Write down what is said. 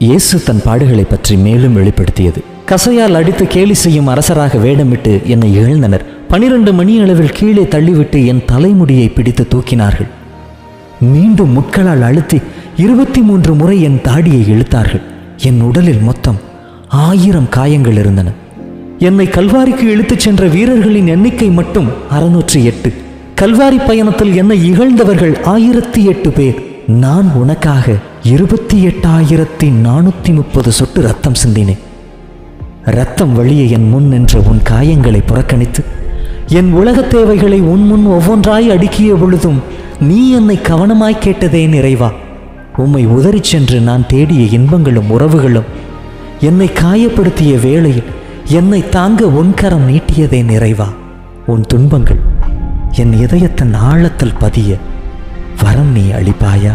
இயேசு தன் பாடுகளை பற்றி மேலும் வெளிப்படுத்தியது. கசையால் அடித்து கேலி செய்யும் அரசராக வேடமிட்டு என்னை இழந்தனர். 12 மணி அளவில் கீழே தள்ளிவிட்டு என் தலைமுடியை பிடித்து தூக்கினார்கள். மீண்டும் முட்களால் அழுத்தி 23 முறை என் தாடியை இழுத்தார்கள். என் உடலில் மொத்தம் 1000 காயங்கள் இருந்தன. என்னை கல்வாரிக்கு இழுத்துச் சென்ற வீரர்களின் எண்ணிக்கை மட்டும் 608. கல்வாரி பயணத்தில் என்னை இகழ்ந்தவர்கள் 1008 பேர். நான் உனக்காக 28,430 சொட்டு ரத்தம் சிந்தினேன். இரத்தம் வழிய என் முன் நின்ற உன் காயங்களை புறக்கணித்து என் உலகத் தேவைகளை உன் முன் ஒவ்வொன்றாய் அடுக்கிய பொழுதும் நீ என்னை கவனமாய் கேட்டதே நிறைவா. உம்மை உதறிச் சென்று நான் தேடிய இன்பங்களும் உறவுகளும் என்னை காயப்படுத்திய வேளையில் என்னை தாங்க உன் கரம் நீட்டியதே நிறைவா. உன் துன்பங்கள் என் இதயத்தின் ஆழத்தில் பதிய வரம் நீ அளிப்பாயா?